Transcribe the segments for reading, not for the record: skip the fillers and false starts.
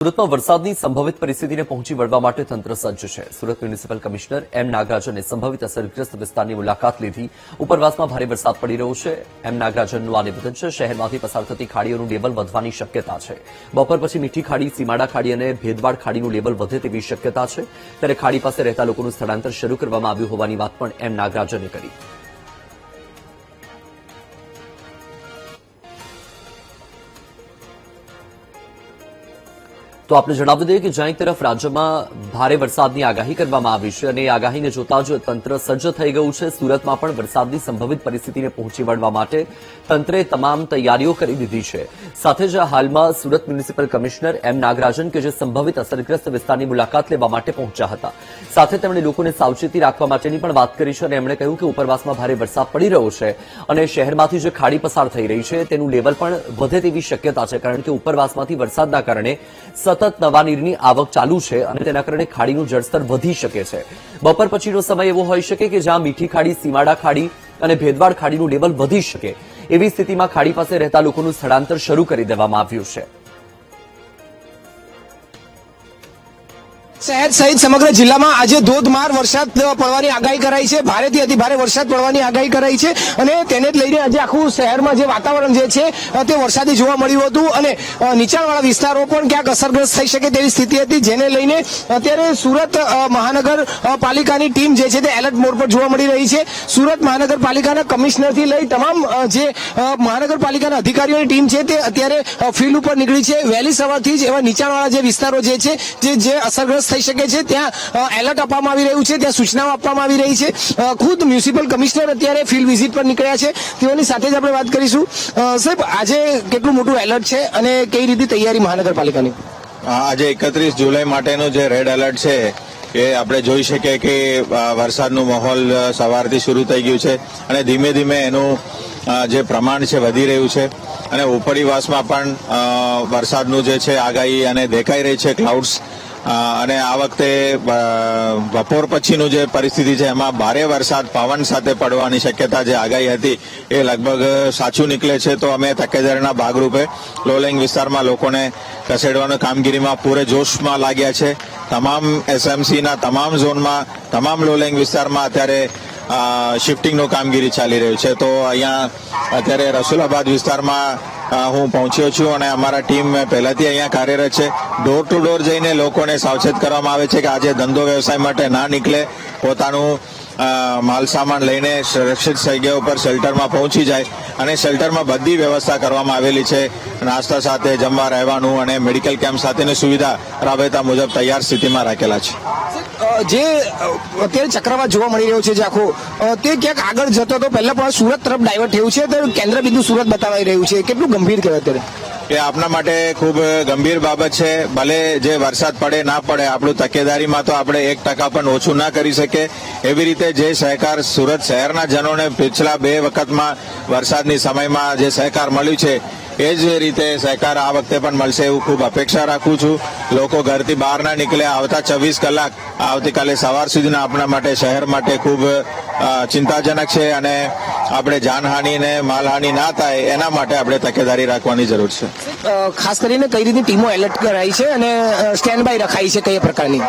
સુરતમાં વરસાદની સંભવિત પરિસ્થિતિને પહોંચી વળવા માટે તંત્ર સજ્જ છે। સુરત મ્યુનિસિપલ કમિશનર એમ નાગરાજને સંભવિત અસરગ્રસ્ત વિસ્તારની મુલાકાત લીધી। ઉપરવાસમાં ભારે વરસાદ પડી રહ્યો છે। એમ નાગરાજનનું આ નિવેદન છે। શહેરમાંથી પસાર થતી ખાડીઓનું લેવલ વધવાની શક્યતા છે। બપોર પછી મીઠી ખાડી, સીમાડા ખાડી અને ભેદવાડ ખાડીનું લેવલ વધે તેવી શક્યતા છે। ત્યારે ખાડી પાસે રહેતા લોકોનું સ્થળાંતર શરૂ કરવામાં આવ્યું હોવાની વાત પણ એમ નાગરાજને કરી। તો આપને જણાવી દઈએ કે જ્યાં એક તરફ રાજ્યમાં ભારે વરસાદની આગાહી કરવામાં આવી છે અને આગાહીને જોતા જ તંત્ર સજ્જ થઈ ગયું છે। સુરતમાં પણ વરસાદની સંભવિત પરિસ્થિતિને પહોંચી વળવા માટે તંત્રે તમામ તૈયારીઓ કરી દીધી છે। સાથે જ હાલમાં Surat municipal commissioner M Nagarajan કે જે સંભવિત અસરગ્રસ્ત વિસ્તારની મુલાકાત લેવા માટે પહોંચ્યા હતા, સાથે તેમણે લોકોને સાવચેતી રાખવા માટેની પણ વાત કરી છે અને એમણે કહ્યું કે ઉપરવાસમાં ભારે વરસાદ પડી રહ્યો છે અને શહેરમાંથી જે ખાડી પસાર થઈ રહી છે તેનું લેવલ પણ વધે તેવી શક્યતા છે, કારણ કે ઉપરવાસમાંથી વરસાદના કારણે સતત નવા નીરની આવક ચાલુ છે અને તેના કારણે ખાડીનું જળસ્તર વધી શકે છે। બપોર પછીનો સમય એવો હોઈ શકે કે જ્યાં મીઠી ખાડી, સીમાડા ખાડી અને ભેદવાડ ખાડીનું લેવલ વધી શકે। એવી સ્થિતિમાં ખાડી પાસે રહેતા લોકોનું સ્થળાંતર શરૂ કરી દેવામાં આવ્યું છે। શહેર સહિત સમગ્ર જિલ્લામાં આજે ધોધમાર વરસાદ પડવાની આગાહી કરાઈ છે। ભારેથી અતિ ભારે વરસાદ પડવાની આગાહી કરાઈ છે અને તેને જ લઈને આજે આખું શહેરમાં જે વાતાવરણ જે છે તે વરસાદી જોવા મળ્યું હતું અને નીચાણવાળા વિસ્તારો પણ ક્યાંક અસરગ્રસ્ત થઈ શકે તેવી સ્થિતિ હતી, જેને લઈને અત્યારે સુરત મહાનગરપાલિકાની ટીમ જે છે તે એલર્ટ મોડ પર જોવા મળી રહી છે। સુરત મહાનગરપાલિકાના કમિશનરથી લઈ તમામ જે મહાનગરપાલિકાના અધિકારીઓની ટીમ છે તે અત્યારે ફિલ્ડ ઉપર નીકળી છે। વહેલી સવારથી જ એવા નીચાણવાળા જે વિસ્તારો જે છે જે અસરગ્રસ્ત થઈ શકે છે ત્યાં એલર્ટ આપવામાં આવી રહ્યું છે, ત્યાં સૂચનાઓ આપવામાં આવી રહી છે। ખુદ મ્યુનિસિપલ કમિશનર અત્યારે ફિલ્ડ વિઝિટ પર નીકળ્યા છે, તેઓની સાથે જ આપણે વાત કરીશું। સાહેબ, આજે કેટલું મોટું એલર્ટ છે અને કઈ રીતે તૈયારી મહાનગરપાલિકાની? આજે 31 જુલાઈ માટેનું જે રેડ એલર્ટ છે એ આપણે જોઈ શકીએ કે વરસાદનું માહોલ સવારથી શરૂ થઈ ગયું છે અને ધીમે ધીમે એનું જે પ્રમાણ છે વધી રહ્યું છે અને ઉપરવાસમાં પણ વરસાદનું જે છે આગાહી અને દેખાઈ રહી છે ક્લાઉડ્સ। અને આ વખતે બપોર પછીનું જે પરિસ્થિતિ છે એમાં ભારે વરસાદ પવન સાથે પડવાની શક્યતા જે આગાહી હતી એ લગભગ સાચું નીકળે છે। તો અમે તકેદારીના ભાગરૂપે લો લેઇંગ વિસ્તારમાં લોકોને ખસેડવાની કામગીરીમાં પૂરે જોશમાં લાગ્યા છે। તમામ એસએમસીના તમામ ઝોનમાં, તમામ લો લેઇંગ વિસ્તારમાં અત્યારે શિફ્ટિંગનું કામગીરી ચાલી રહ્યું છે। તો અહીંયા અત્યારે રસુલાબાદ વિસ્તારમાં હું પહોંચ્યો છું અને અમારા ટીમ પહેલાથી અહીંયા કાર્યરત છે। ડોર ટુ ડોર જઈને લોકોને સાવચેત કરવામાં આવે છે કે આજે ધંધો વ્યવસાય માટે ના નીકળે, પોતાનું માલ સામાન લઈને સુરક્ષિત જગ્યા ઉપર શેલ્ટરમાં પહોંચી જાય અને શેલ્ટરમાં બધી વ્યવસ્થા કરવામાં આવેલી છે। નાસ્તા સાથે જમવા, રહેવાનું અને મેડિકલ કેમ્પ સાથેની સુવિધા રાબેતા મુજબ તૈયાર સ્થિતિમાં રાખેલા છે। જે અત્યારે ચક્રવાત જોવા મળી રહ્યો છે જે આખો તે ક્યાંક આગળ જતો તો પહેલા પણ સુરત તરફ ડાયવર્ટ થયું છે, તો કેન્દ્ર બિંદુ સુરત બતાવાઈ રહ્યું છે, કેટલું ગંભીર કહેવાય અત્યારે? એ આપણા માટે ખૂબ ગંભીર બાબત છે। ભલે જે વરસાદ પડે ના પડે, આપણું તકેદારીમાં તો આપણે 1% પણ ઓછું ના કરી શકીએ। એવી રીતે જે સહકાર સુરત શહેરના જનોને પિછલા 2 વખતમાં વરસાદની સમયમાં જે સહકાર મળ્યું છે એ જ રીતે સહકાર આ વખતે પણ મળશે એવું ખૂબ અપેક્ષા રાખું છું। લોકો ઘરથી બહાર ના નીકળે, આવતા 24 કલાક આવતીકાલે સવાર સુધીના આપણા માટે, શહેર માટે ખૂબ ચિંતાજનક છે અને આપણે જાનહાનિ ને માલહાનિ ના થાય એના માટે આપણે તકેદારી રાખવાની જરૂર છે। ખાસ કરીને કઈ રીતની ટીમો એલર્ટ કરાઈ છે અને સ્ટેન્ડ બાય રખાઈ છે કઈ પ્રકારની?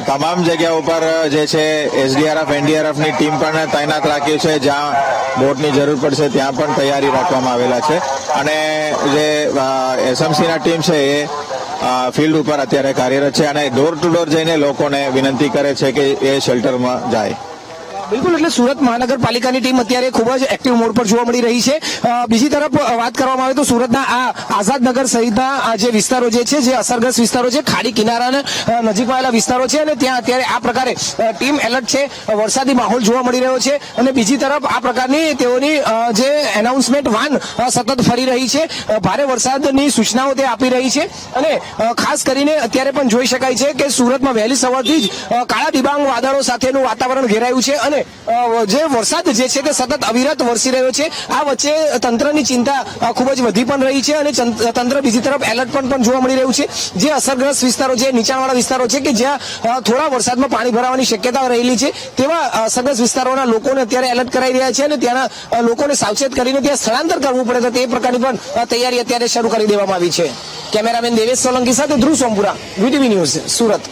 તમામ જગ્યા ઉપર જે છે એસડીઆરએફ, એનડીઆરએફની ટીમ પણ તૈનાત રાખી છે। જ્યાં બોટની જરૂર પડશે ત્યાં પણ તૈયારી રાખવામાં આવેલા છે અને જે એસએમસીના ટીમ છે એ ફિલ્ડ ઉપર અત્યારે કાર્યરત છે અને ડોર ટુ ડોર જઈને લોકોને વિનંતી કરે છે કે એ શેલ્ટરમાં જાય। બિલકુલ, એટલે સુરત મહાનગરપાલિકાની ટીમ અત્યારે ખૂબ જ એક્ટિવ મોડ પર જોવા મળી રહી છે। બીજી તરફ વાત કરવામાં આવે તો સુરતના આ આઝાદનગર સહિતના જે વિસ્તારો જે છે, જે અસરગ્રસ્ત વિસ્તારો છે, ખાડી કિનારાના નજીકમાં આવેલા વિસ્તારો છે અને ત્યાં અત્યારે આ પ્રકારે ટીમ એલર્ટ છે, વરસાદી માહોલ જોવા મળી રહ્યો છે અને બીજી તરફ આ પ્રકારની તેઓની જે એનાઉન્સમેન્ટ વાન સતત ફરી રહી છે, ભારે વરસાદની સૂચનાઓ તે આપી રહી છે અને ખાસ કરીને અત્યારે પણ જોઈ શકાય છે કે સુરતમાં વહેલી સવારથી જ કાળા ડિબાંગ વાદળો સાથેનું વાતાવરણ ઘેરાયું છે અને અને જે વરસાદ જે છે તે સતત અવિરત વરસી રહ્યો છે. આ વચ્ચે તંત્રની ચિંતા ખૂબ જ વધી પણ રહી છે અને તંત્ર બીજી તરફ એલર્ટ પણ જોવા મળી રહ્યું છે. જે અસરગ્રસ્ત વિસ્તારો છે, નીચાણવાળા વિસ્તારો છે કે જ્યાં થોડા વરસાદમાં પાણી ભરાવાની શક્યતા રહેલી છે, તેવા અસરગ્રસ્ત વિસ્તારોના લોકોને અત્યારે એલર્ટ કરાઈ રહ્યા છે અને ત્યાંના લોકોને સાવચેત કરીને ત્યાં સ્થળાંતર કરવું પડે તો તે પ્રકારની પણ તૈયારી અત્યારે શરૂ કરી દેવામાં આવી છે. કેમેરામેન દેવેશ સોલંકી સાથે ધ્રુવ સોમપુરા, વીટીવી ન્યૂઝ, સુરત.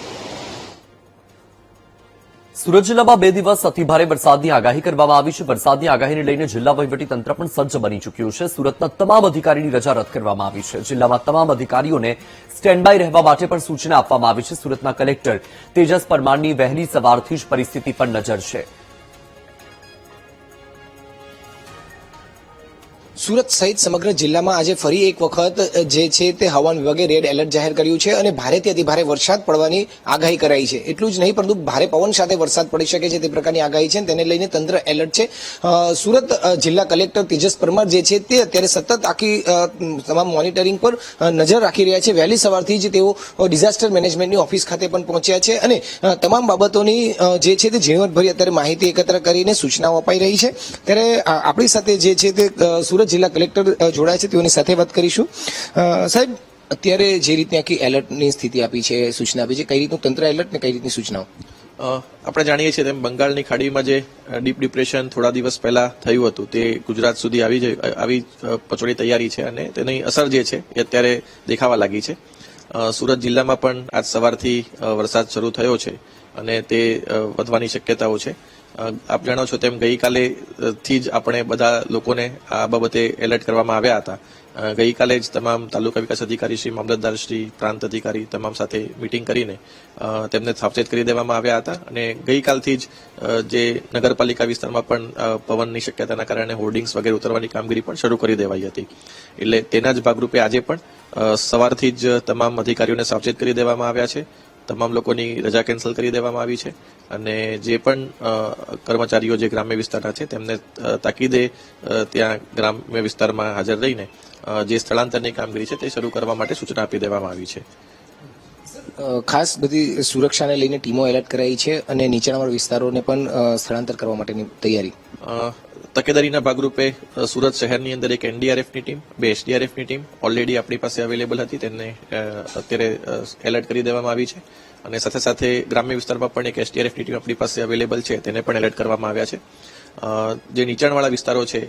સુરત જિલ્લામાં 2 દિવસ અતિભારે વરસાદની આગાહી કરવામાં આવી છે. વરસાદની આગાહીને લઈને જિલ્લા વહીવટીતંત્ર પણ સજ્જ બની ચૂક્યું છે. સુરતના તમામ અધિકારીની રજા રદ કરવામાં આવી છે. જિલ્લામાં તમામ અધિકારીઓને સ્ટેન્ડ બાય રહેવા માટે પણ સૂચના આપવામાં આવી છે. સુરતના કલેક્ટર તેજસ પરમારની વહેલી સવારથી જ પરિસ્થિતિ પર નજર છે. સુરત સહિત સમગ્ર જિલ્લામાં આજે ફરી એક વખત જે છે તે હવામાન વિભાગે રેડ એલર્ટ જાહેર કર્યું છે અને ભારેથી અતિભારે વરસાદ પડવાની આગાહી કરાઈ છે. એટલું જ નહીં પરંતુ ભારે પવન સાથે વરસાદ પડી શકે છે તે પ્રકારની આગાહી છે. તેને લઈને તંત્ર એલર્ટ છે. સુરત જિલ્લા કલેક્ટર તેજસ પરમાર જે છે તે અત્યારે સતત આખી તમામ મોનિટરિંગ પર નજર રાખી રહ્યા છે. વહેલી સવારથી જ તેઓ ડિઝાસ્ટર મેનેજમેન્ટની ઓફિસ ખાતે પણ પહોંચ્યા છે અને તમામ બાબતોની જે છે તે ઝીણવટભરી અત્યારે માહિતી એકત્ર કરીને સૂચનાઓ અપાઈ રહી છે. ત્યારે આપણી સાથે જે છે તે સુરત જિલ્લા કલેક્ટર જોડાય છે, તેઓની સાથે વાત કરીશું. સાહેબ, અત્યારે જે રીતે આખી એલર્ટની સ્થિતિ આપી છે, સૂચના આપી છે, કઈ રીતનું તંત્ર એલર્ટ ને કઈ રીતની સૂચનાઓ? આપણે જાણીએ છીએ તેમ બંગાળની ખાડીમાં જે ડીપ ડિપ્રેશન થોડા દિવસ પહેલા થયું હતું તે ગુજરાત સુધી આવી પહોંચવાની તૈયારી છે અને તેની અસર જે છે એ અત્યારે દેખાવા લાગી છે. સુરત જિલ્લામાં પણ આજ સવારથી વરસાદ શરૂ થયો છે અને તે વધવાની શક્યતાઓ છે. આપ જાણો છો તેમ ગઈકાલે થી જ આપણે બધા લોકોને આ બાબતે એલર્ટ કરવામાં આવ્યા હતા. ગઈકાલે જ તમામ તાલુકા વિકાસ અધિકારી શ્રી, મામલતદાર શ્રી, પ્રાંત અધિકારી તમામ સાથે મીટિંગ કરીને તેમને સાવચેત કરી દેવામાં આવ્યા હતા અને ગઈકાલથી જ જે નગરપાલિકા વિસ્તારમાં પણ પવનની શક્યતાના કારણે હોર્ડિંગ્સ વગેરે ઉતરવાની કામગીરી પણ શરૂ કરી દેવાઈ હતી. એટલે તેના જ ભાગરૂપે આજે પણ સવારથી જ તમામ અધિકારીઓને સાવચેત કરી દેવામાં આવ્યા છે. તમામ લોકોની રજા કેન્સલ કરી દેવામાં આવી છે અને જે પણ કર્મચારીઓ જે ગ્રામ્ય વિસ્તારના છે તેમને તાકીદે ત્યાં ગ્રામ્ય વિસ્તારમાં હાજર રહીને જે સ્થળાંતરની કામગીરી છે તે શરૂ કરવા માટે સૂચના આપી દેવામાં આવી છે. ખાસ બધી સુરક્ષાને લઈને ટીમો એલર્ટ કરાઈ છે અને નીચાણવાળા વિસ્તારોને પણ સ્થળાંતર કરવા માટેની તૈયારી. તકેદારીના ભાગરૂપે સુરત શહેરની અંદર એક એનડીઆરએફની ટીમ, 2 એસડીઆરએફની ટીમ ઓલરેડી આપણી પાસે અવેલેબલ હતી, તેને અત્યારે એલર્ટ કરી દેવામાં આવી છે અને સાથે સાથે ગ્રામ્ય વિસ્તારમાં પણ એક એસડીઆરએફની ટીમ આપણી પાસે અવેલેબલ છે, તેને પણ એલર્ટ કરવામાં આવ્યા છે. જે નીચાણવાળા વિસ્તારો છે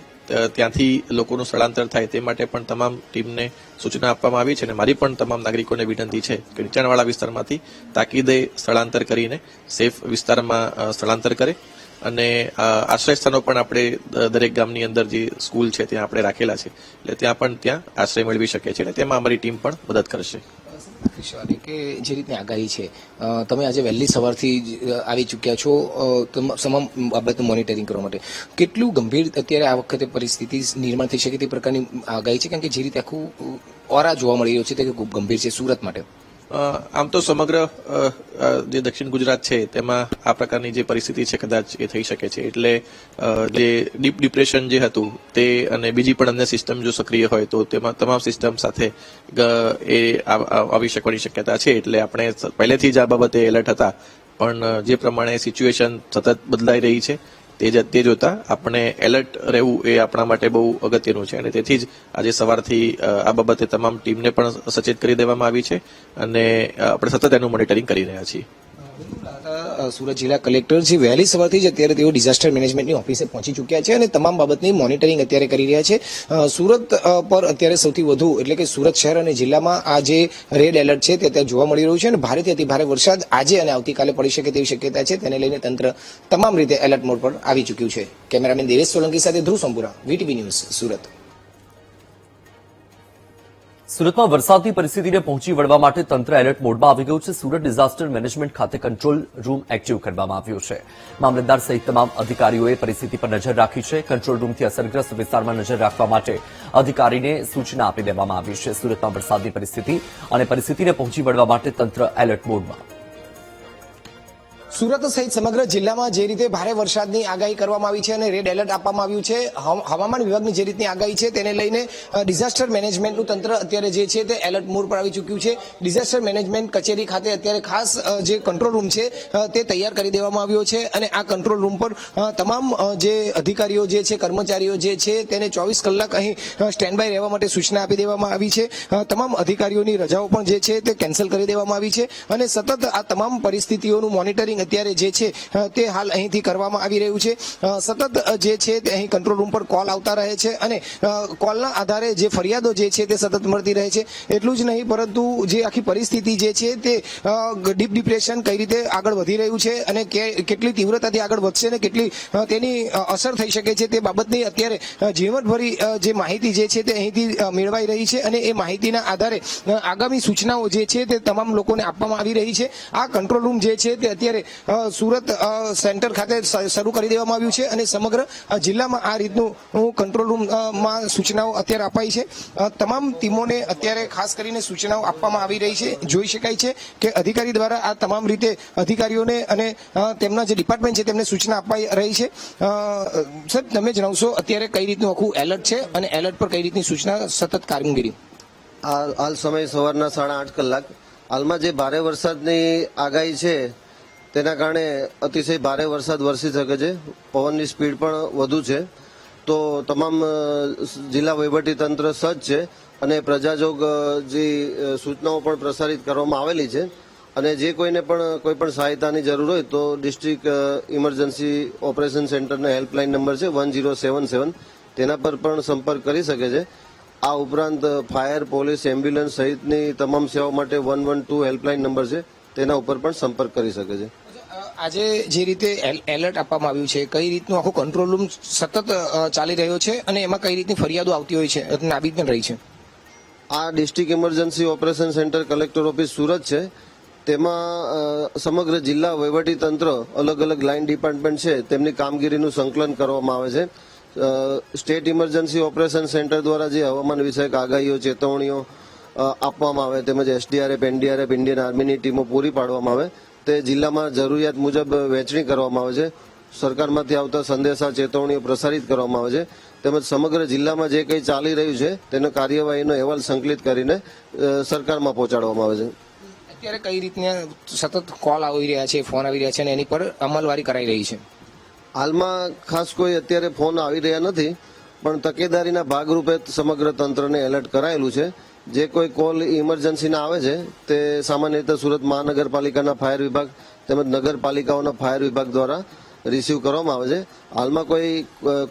ત્યાંથી લોકોનું સ્થળાંતર થાય તે માટે પણ તમામ ટીમને સૂચના આપવામાં આવી છે અને મારી પણ તમામ નાગરિકોને વિનંતી છે કે નીચાણવાળા વિસ્તારમાંથી તાકીદે સ્થળાંતર કરીને સેફ વિસ્તારમાં સ્થળાંતર કરે અને આશ્રય સ્થાનો પણ આપણે દરેક ગામની અંદર જે સ્કૂલ છે ત્યાં આપણે રાખેલા છે, એટલે ત્યાં આશ્રય મેળવી શકે છે અને તેમાં અમારી ટીમ પણ મદદ કરશે. કે જે રીતની આગાહી છે, તમે આજે વહેલી સવારથી આવી ચૂક્યા છો તમામ બાબતનું મોનિટરિંગ કરવા માટે. કેટલું ગંભીર અત્યારે આ વખતે પરિસ્થિતિ નિર્માણ થઈ શકે તે પ્રકારની આગાહી છે? કારણ કે જે રીતે આખું ઓરા જોવા મળી રહ્યો છે તે ખૂબ ગંભીર છે સુરત માટે. આમ તો સમગ્ર જે દક્ષિણ ગુજરાત છે તેમાં આ પ્રકારની જે પરિસ્થિતિ છે કદાચ એ થઈ શકે છે. એટલે જે ડીપ ડિપ્રેશન જે હતું તે અને બીજી પણ અન્ય સિસ્ટમ જો સક્રિય હોય તો તેમાં તમામ સિસ્ટમ સાથે એ આવી શકવાની શક્યતા છે. એટલે આપણે પહેલેથી જ આ બાબતે એલર્ટ હતા, પણ જે પ્રમાણે સિચ્યુએશન સતત બદલાઈ રહી છે તે જોતા આપણે એલર્ટ રહેવું એ આપણા માટે બહુ અગત્યનું છે અને તેથી જ આજે સવારથી આ બાબતે તમામ ટીમને પણ સચેત કરી દેવામાં આવી છે અને આપણે સતત એનું મોનિટરિંગ કરી રહ્યા છીએ. સુરત જિલ્લા કલેક્ટર જે વહેલી સવારથી જ અત્યારે તેઓ ડિઝાસ્ટર મેનેજમેન્ટની ઓફિસે પહોંચી ચૂક્યા છે અને તમામ બાબતની મોનિટરિંગ અત્યારે કરી રહ્યા છે. સુરત પર અત્યારે સૌથી વધુ એટલે કે સુરત શહેર અને જિલ્લામાં આ જે રેડ એલર્ટ છે તે અત્યારે જોવા મળી રહ્યું છે અને ભારેથી અતિભારે વરસાદ આજે અને આવતીકાલે પડી શકે તેવી શક્યતા છે. તેને લઈને તંત્ર તમામ રીતે એલર્ટ મોડ પર આવી ચૂક્યું છે. કેમેરામેન દેવેશ સોલંકી સાથે ધ્રુવ સોમપુરા, વીટીવી ન્યૂઝ, સુરત. સુરતમાં વરસાદની પરિસ્થિતિને પહોંચી વળવા માટે તંત્ર એલર્ટ મોડમાં આવી ગયું છે. સુરત ડિઝાસ્ટર મેનેજમેન્ટ ખાતે કંટ્રોલ રૂમ એક્ટિવ કરવામાં આવ્યો છે. મામલતદાર સહિત તમામ અધિકારીઓએ પરિસ્થિતિ પર નજર રાખી છે. કંટ્રોલ રૂમથી અસરગ્રસ્ત વિસ્તારમાં નજર રાખવા માટે અધિકારીને સૂચના આપી દેવામાં આવી છે. સુરતમાં વરસાદની પરિસ્થિતિ અને પરિસ્થિતિને પહોંચી વળવા માટે તંત્ર એલર્ટ મોડમાં. સુરત સહિત સમગ્ર જિલ્લામાં જે રીતે ભારે વરસાદની આગાહી કરવામાં આવી છે અને રેડ એલર્ટ આપવામાં આવ્યું છે, હવામાન વિભાગની જે રીતની આગાહી છે તેને લઈને ડિઝાસ્ટર મેનેજમેન્ટનું તંત્ર અત્યારે જે છે તે એલર્ટ મોડ પર આવી ચૂક્યું છે. ડિઝાસ્ટર મેનેજમેન્ટ કચેરી ખાતે અત્યારે ખાસ જે કંટ્રોલ રૂમ છે તે તૈયાર કરી દેવામાં આવ્યો છે અને આ કંટ્રોલ રૂમ પર તમામ જે અધિકારીઓ જે છે, કર્મચારીઓ જે છે તેને 24 કલાક અહીં સ્ટેન્ડ બાય રહેવા માટે સૂચના આપી દેવામાં આવી છે. તમામ અધિકારીઓની રજાઓ પણ જે છે તે કેન્સલ કરી દેવામાં આવી છે અને સતત આ તમામ પરિસ્થિતિઓનું મોનિટરિંગ અત્યારે જે છે તે હાલ અહીંથી કરવામાં આવી રહ્યું છે. સતત જે છે તે અહીં કંટ્રોલ રૂમ પર કોલ આવતા રહે છે અને કોલના આધારે જે ફરિયાદો જે છે તે સતત મળતી રહે છે. એટલું જ નહીં પરંતુ જે આખી પરિસ્થિતિ જે છે તે ડીપ ડિપ્રેશન કઈ રીતે આગળ વધી રહ્યું છે અને કેટલી તીવ્રતાથી આગળ વધશે અને કેટલી તેની અસર થઈ શકે છે તે બાબતની અત્યારે ઝીણવટભરી જે માહિતી જે છે તે અહીંથી મેળવાઈ રહી છે અને એ માહિતીના આધારે આગામી સૂચનાઓ જે છે તે તમામ લોકોને આપવામાં આવી રહી છે. આ કંટ્રોલ રૂમ જે છે તે અત્યારે સુરત સેન્ટર ખાતે શરૂ કરી દેવામાં આવ્યું છે અને સમગ્ર જિલ્લામાં આ રીતનું કંટ્રોલ રૂમમાં સૂચનાઓ અત્યારે અપાઈ છે. તમામ ટીમોને અત્યારે ખાસ કરીને સૂચનાઓ આપવામાં આવી રહી છે. જોઈ શકાય છે કે અધિકારી દ્વારા આ તમામ રીતે અધિકારીઓને અને તેમના જે ડિપાર્ટમેન્ટ છે તેમને સૂચના અપાઈ રહી છે. સર, તમે જણાવશો અત્યારે કઈ રીતનું આખું એલર્ટ છે અને એલર્ટ પર કઈ રીતની સૂચના સતત કામગીરી? હાલ સમય સવારના 8:30 કલાક. હાલમાં જે ભારે વરસાદની આગાહી છે તેના કારણે અતિશય ભારે વરસાદ વરસી શકે છે. પવનની સ્પીડ પણ વધુ છે. તો તમામ જિલ્લા વહીવટીતંત્ર સજ્જ છે અને પ્રજાજોગ જે સૂચનાઓ પણ પ્રસારિત કરવામાં આવેલી છે અને જે કોઈને પણ કોઈ પણ સહાયતાની જરૂર હોય તો ડિસ્ટ્રિક્ટ ઇમરજન્સી ઓપરેશન સેન્ટરનો હેલ્પલાઇન નંબર છે 1077, તેના પર પણ સંપર્ક કરી શકે છે. આ ઉપરાંત ફાયર, પોલીસ, એમ્બ્યુલન્સ સહિતની તમામ સેવાઓ માટે 112 હેલ્પલાઇન નંબર છે, તેના ઉપર પણ સંપર્ક કરી શકે છે. આજે જે રીતે એલર્ટ આપવામાં આવ્યું છે, કઈ રીતનું આખું કંટ્રોલ રૂમ સતત ચાલી રહ્યો છે અને એમાં કઈ રીતની ફરિયાદો આવતી હોય છે, નાબીદ પણ રહી છે? આ district emergency operation centre collector office Surat છે. તેમાં સમગ્ર જિલ્લા વહીવટી તંત્ર, અલગ અલગ લાઇન ડિપાર્ટમેન્ટ છે, તેમની કામગીરીનું સંકલન કરવામાં આવે છે. સ્ટેટ ઇમરજન્સી ઓપરેશન સેન્ટર દ્વારા જે હવામાન વિષયક આગાહીઓ, ચેતવણીઓ આપવામાં આવે તેમજ એસડીઆરએફ, એનડીઆરએફ, ઇન્ડિયન આર્મીની ટીમો પૂરી પાડવામાં આવે તે જિલ્લામાં જરૂરિયાત મુજબ વહેંચણી કરવામાં આવે છે. સરકારમાંથી આવતા સંદેશા, ચેતવણીઓ પ્રસારિત કરવામાં આવે છે તેમજ સમગ્ર જિલ્લામાં જે કંઈ ચાલી રહ્યું છે તેનો કાર્યવાહીનો અહેવાલ સંકલિત કરીને સરકારમાં પહોંચાડવામાં આવે છે. અત્યારે કઈ રીતના સતત કોલ આવી રહ્યા છે, ફોન આવી રહ્યા છે અને એની પર અમલવારી કરાઈ રહી છે? હાલમાં ખાસ કોઈ અત્યારે ફોન આવી રહ્યા નથી, પણ તકેદારીના ભાગરૂપે સમગ્ર તંત્રને એલર્ટ કરાયેલું છે. જે કોઈ કોલ ઇમરજન્સીના આવે છે તે સામાન્ય રીતે સુરત મહાનગરપાલિકાના ફાયર વિભાગ તેમજ નગરપાલિકાઓના ફાયર વિભાગ દ્વારા રિસીવ કરવામાં આવે છે. હાલમાં કોઈ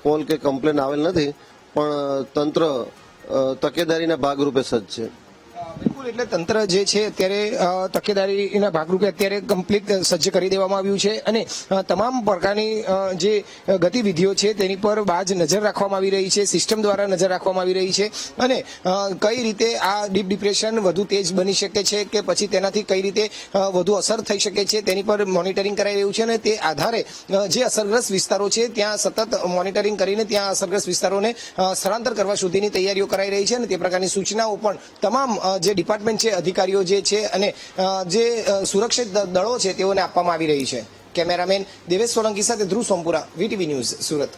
કોલ કે કમ્પ્લેન આવેલ નથી, પણ તંત્ર તકેદારીના ભાગરૂપે સજ્જ છે. બિલકુલ, એટલે તંત્ર જે છે અત્યારે તકેદારીના ભાગરૂપે અત્યારે કમ્પ્લીટ સજ્જ કરી દેવામાં આવ્યું છે અને તમામ પ્રકારની જે ગતિવિધિઓ છે તેની પર બાજ નજર રાખવામાં આવી રહી છે, સિસ્ટમ દ્વારા નજર રાખવામાં આવી રહી છે અને કઈ રીતે આ ડીપ ડિપ્રેશન વધુ તેજ બની શકે છે કે પછી તેનાથી કઈ રીતે વધુ અસર થઈ શકે છે તેની પર મોનિટરિંગ કરાઈ રહ્યું છે અને તે આધારે જે અસરગ્રસ્ત વિસ્તારો છે ત્યાં સતત મોનિટરિંગ કરીને ત્યાં અસરગ્રસ્ત વિસ્તારોને સ્થળાંતર કરવા સુધીની તૈયારીઓ કરાઈ રહી છે અને તે પ્રકારની સૂચનાઓ પણ તમામ જે ડિપાર્ટમેન્ટ છે, અધિકારીઓ જે છે અને જે સુરક્ષિત દળો છે તેઓને આપવામાં આવી રહી છે. કેમેરામેન દેવેશ સોલંકી સાથે ધ્રુવ સોમપુરા, વીટીવી ન્યૂઝ, સુરત.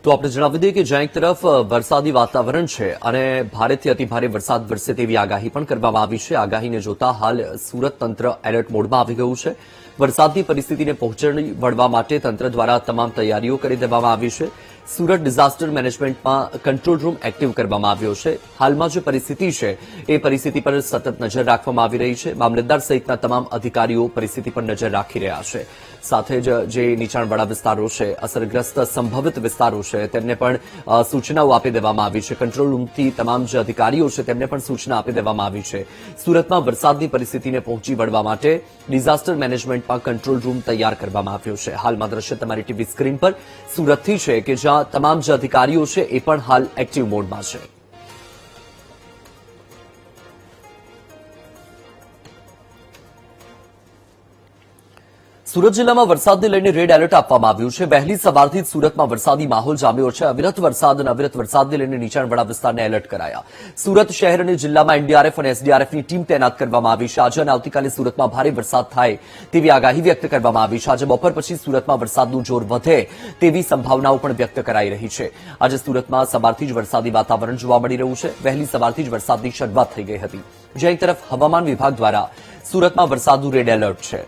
તો આપણે જણાવી દઈએ કે જ્યાં એક તરફ વરસાદી વાતાવરણ છે અને ભારેથી અતિભારે વરસાદ વરસે તેવી આગાહી પણ કરવામાં આવી છે. આગાહીને જોતા હાલ સુરત તંત્ર એલર્ટ મોડમાં આવી ગયું છે. વરસાદની પરિસ્થિતિને પહોંચી વળવા માટે તંત્ર દ્વારા તમામ તૈયારીઓ કરી દેવામાં આવી છે. સુરત ડિઝાસ્ટર મેનેજમેન્ટમાં કંટ્રોલ રૂમ એક્ટિવ કરવામાં આવ્યો છે. હાલમાં જે પરિસ્થિતિ છે એ પરિસ્થિતિ પર સતત નજર રાખવામાં આવી રહી છે. મામલતદાર સહિતના તમામ અધિકારીઓ પરિસ્થિતિ પર નજર રાખી રહ્યા છે. સાથે જ જે નીચાણવાળા વિસ્તારો છે, અસરગ્રસ્ત સંભવિત વિસ્તારો છે તેમને પણ સૂચનાઓ આપી દેવામાં આવી છે. કંટ્રોલ રૂમથી તમામ જે અધિકારીઓ છે તેમને પણ સૂચના આપી દેવામાં આવી છે. સુરતમાં વરસાદની પરિસ્થિતિને પહોંચી વળવા માટે ડિઝાસ્ટર મેનેજમેન્ટમાં કંટ્રોલ રૂમ તૈયાર કરવામાં આવ્યો છે. હાલમાં દ્રશ્ય તમારી ટીવી સ્ક્રીન પર સુરતથી છે કે જ્યાં તમામ જે અધિકારીઓ છે એ પણ હાલ એક્ટિવ મોડમાં છે. સુરત જિલ્લામાં વરસાદને લઈને રેડ એલર્ટ આપવામાં આવ્યું છે. વહેલી સવારથી જ સુરતમાં વરસાદી માહોલ જામ્યો છે. અવિરત વરસાદ અને અવિરત વરસાદને લઈને નીચાણવાળા વિસ્તારને એલર્ટ કરાયા. સુરત શહેર અને જિલ્લામાં એનડીઆરએફ અને એસડીઆરએફની ટીમ તૈનાત કરવામાં આવી છે. આજે અને આવતીકાલે સુરતમાં ભારે વરસાદ થાય તેવી આગાહી વ્યક્ત કરવામાં આવી છે. આજે બપોર પછી સુરતમાં વરસાદનું જોર વધે તેવી સંભાવનાઓ પણ વ્યક્ત કરાઈ રહી છે. આજે સુરતમાં સવારથી જ વરસાદી વાતાવરણ જોવા મળી રહ્યું છે. વહેલી સવારથી જ વરસાદની શરૂઆત થઈ ગઈ હતી. જ્યાં એક તરફ હવામાન વિભાગ દ્વારા સુરતમાં વરસાદનું રેડ એલર્ટ છે.